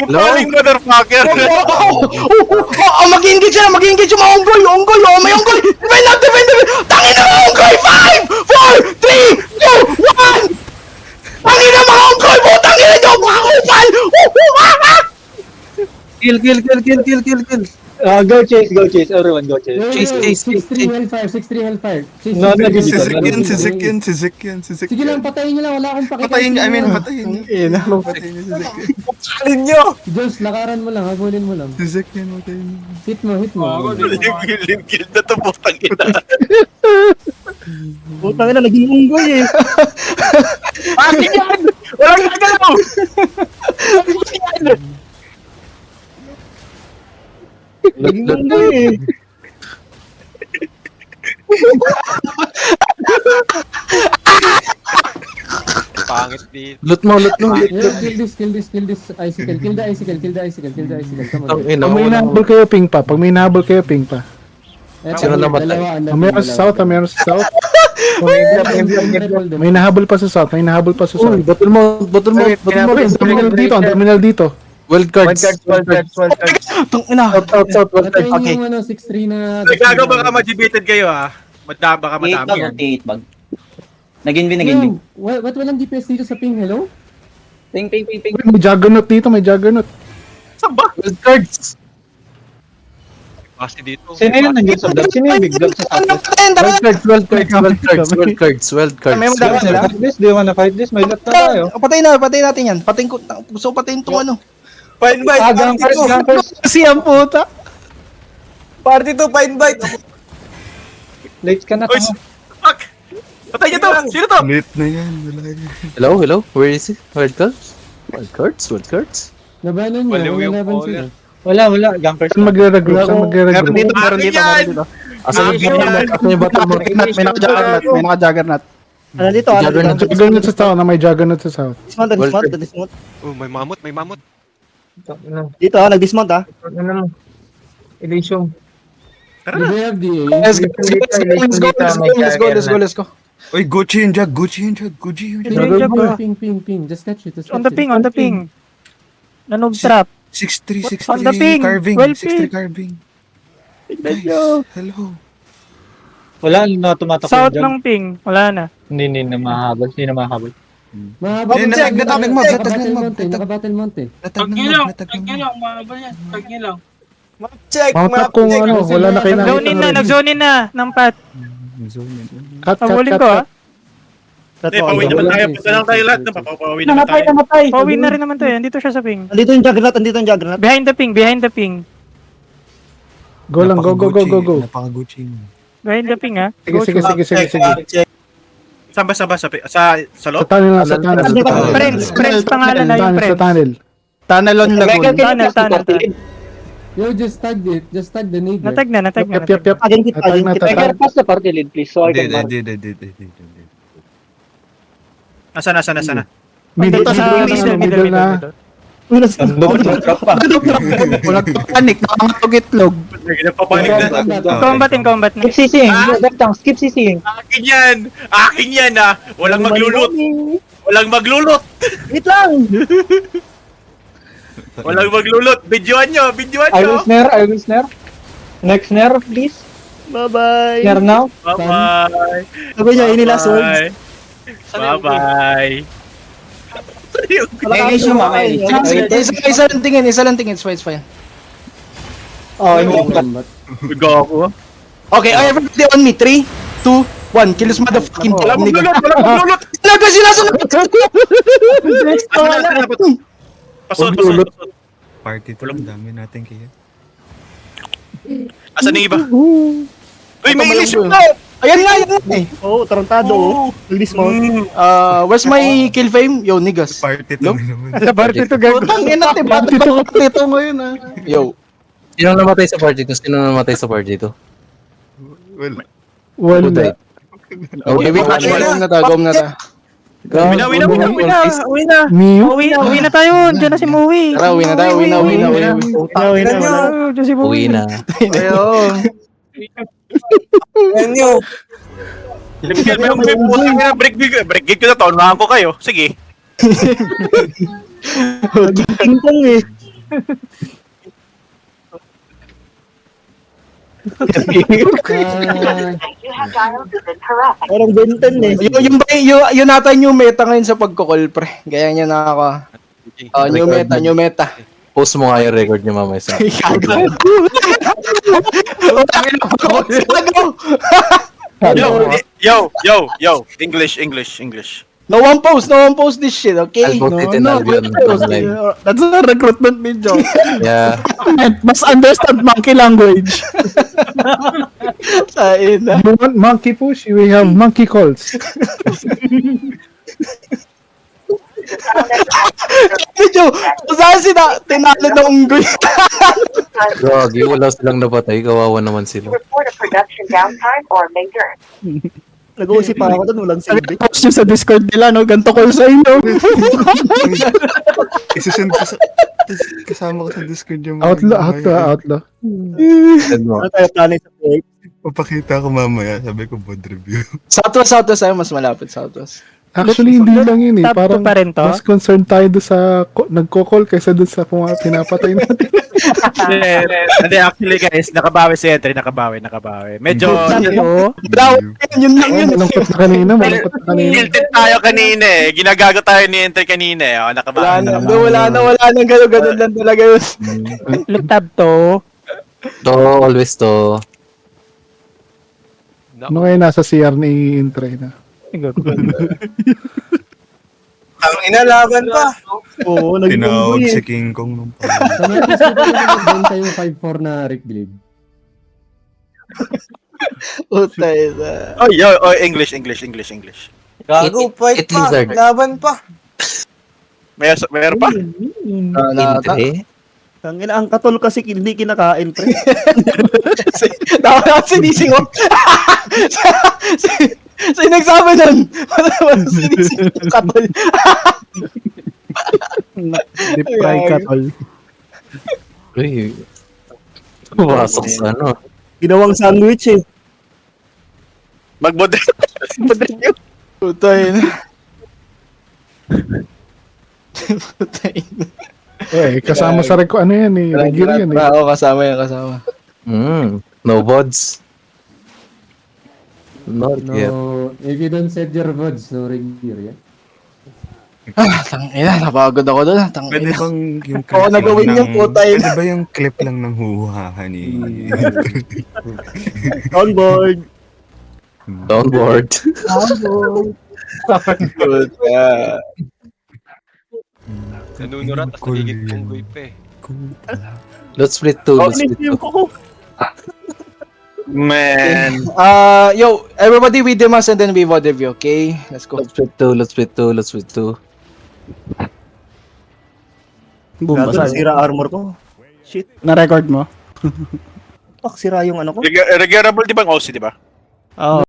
Falling motherfucker! Mag-engage na, mag-engage yung mga unggoy, may unggoy! Defend up! Tangin na mga unggoy! 5, 4, 3, 2, 1! Tangin na mga unggoy mo! Tangin na nyo! Mga kupal! Kill. Go chase, everyone go chase. Chase. 6-3 hellfire, 6-3 hellfire. Chase, No, no, chase, Sisik yan. Sige lang, patayin nyo lang, wala akong pakita. Patayin niyo. Patayin niyo si Sisik. Salin nyo! Jones, lakaran mo lang, habulin mo lang. Sisik yan, patayin niyo. Hit mo. Yung kill na to, putang ina. Putang ina, naging unggoy eh. Akin yan! Walang gagalaw! Naging unggoy eh. Pangit dito. Loot mo. Yeah, kill this icicle. Kill the icicle. Come on. Ina, Pag may nahabol kayo, ping pa. Sino namatay? Meron sa south. May nahabol pa sa south. Uy, bottle mo. Ang terminal dito. Wild cards. Tung ina! South. Patayin yung 6-3 na... Gago, baka ma-debated kayo ha. Baka madami yan. 8 bag. Nag-invi. What walang DPS dito sa ping, hello? Ping. May juggernaut dito. Saan ba? Wild cards. Kasi dito. Sino yun nandiyan sa block? Sino yung big block sa top? Wild cards. May madami sila. Fight this? Do you wanna fight this? May lot na tayo. Patayin natin yan. Gusto ko patayin tong ano. Fine bite! Gankers. Kasi ang puta. Party to, fine bite! Late ka na. Uy, fuck! Patay niyo to! Sino to? Late na yan, wala yan. Hello? Where is it? Wild cards? Nabanan nyo, Baliw yung 11 sila. Wala. Gankers. Saan magre-regroup? Meron dito. Asan yung bottle mo? May naka-juggernaut. Ano dito? Juggernaut sa south. May juggernaut sa south. Dismount. Oh, may mamut. Dito nag-dismount Elysium. Do they have DA? Let's go. Uy, Gucci yung jag. Ping. Just catch it. On the ping. Nanog trap. 6-3 On the ping. carving. Well 6-3 carving. Tignan nyo. Hello. Wala na tumatakbo South ng ping. Wala na. Hindi na mahabol. Mahaba Hindi, natag mo. Naka-battle mount eh. Natag lang. Mount kung ano. Wala na kayo Nag-zone in na ng pat. Cut. Pabulin ko ah. Hindi, pawin naman tayo. Punta lang tayo lahat. Papawin naman tayo. Pauwi na rin naman to eh. Andito siya sa ping. Andito yung juggernaut. Behind the ping. Go lang. Go. Napaka-Gucci mo. Behind the ping ah. Sige. Saan ba? Sa loob? Sa tunnel. Friends pangalan na yung Sa friends. tunnel. Tunnel on lagoon. Tunnel. Yo, just tag it. Just tag the neighbor. Natag na. Yep. Attack. Pass the party lead please so I can mark. Nasaan na? Middle na. Walang panic. Nakamatog itlog. Nagpapanik na. Combat na. Skip CCing. Akin yan ha. Walang maglulot. Wait lang. Walang maglulot. Videoan nyo. I will snare. Next snare please. Bye-bye. Snare now. Bye-bye. Sabi niya inila swords. Bye-bye. Elysium, Isa lang tingin. It's fine. Oh, hindi. Gago. Okay, everybody on me. 3, 2, 1. Kill this motherfucking Walang nigga. maglulot. Talaga sinasunod! Pasod. Party to lang, dami natin kaya. Asan yung iba? Uy, may Elysium na! Ayan nga eh. Oh, tarantado. Dismount. Where's my kill fame? Yo, niggas. Party to naman. Sa party to gago. Putang ina, dito ngayon ah. Yo. Sino namatay sa party to? Well, Wala. Okay, wait. Gom na ta. Uwi na. Miu? Uwi na tayo. Diyan na si Muwi. Tara, uwi na tayo. Uwi na. Diyan si Muwi. Ayun. Break gig ko na to. Unahan ko kayo. Sige. Parang Benten eh. Yun nata yung meta ngayon sa pagkukol, pre. Gaya niya na ako. Oh, new meta. Post mo nga yung record niyo mamaya sa... Yo. English. No one post this shit, okay? I'll vote it in Albion online. That's a recruitment video. Yeah. Mas understand monkey language. Tain na. You want monkey push? We have monkey calls. Medyo, saan sila tinalo ng unggoy? Gagi, wala silang napatay. Kawawa naman sila. Nag-uusip pa ako doon, walang silbi. Post nyo sa Discord nila, no? Ganto call sa inyo. Isasend ko sa... Kasama ko sa Discord yung... Outlaw. Send mo. Ano tayo planning sa plate? Papakita ko mamaya. Sabi ko, bod review. Southwest sa'yo, mas malapit Southwest. Actually, hindi lang yun eh. Top Parang 2 pa rin to? mas concerned tayo doon sa nagko-call kaysa doon sa pinapatay natin. Hindi, actually guys, nakabawi si Entry, nakabawi. Medyo Bravo, yun lang yun. Malungkot na kanina. tilted tayo kanina eh. Ginagago tayo ni Entry kanina eh. Oh, nakabawi na. Wala nang gano'n lang talaga yun. Look tab to. To, always to. Ano kayo nasa CR ni Intray na? Ang inalaban pa. Oo, Tinawag si King Kong nung pa. Tama, kasi ba nagbenta yung 5-4 na Rick Blig? Utay na. English. Gago, fight pa. Laban pa. Meron pa? Inte. Tangina, ang katol kasi hindi kinakain, pre. Dapat sinisingok. Sino nagsabi nun? Sinisingok katol. Deep fry katol. Uy. Pumasok sa ano. Ginawang sandwich eh. Magbodre. Utay na. Utay na. Eh, kasama sa ano yan eh. Regular yan eh. Oo, kasama. No vods. Not yet. No, if you don't set your vods, no regular, yeah? Tangina, napagod ako doon. Pwede Tangina. bang yung Oo, nagawin lang niyang putay. Pwede ba yung clip lang ng huhaha ni... On board. Downward. Nanunurat at nagigit punggoy pa eh. Let's split two. Let's split two. Man. Yo, everybody with them and then we vote review, okay? Let's go. Let's split two. Boom, Gago, basa. nasira armor ko. Shit. Na-record mo? Sira yung ano ko. Regularable di ba ang OC, di ba? Oo.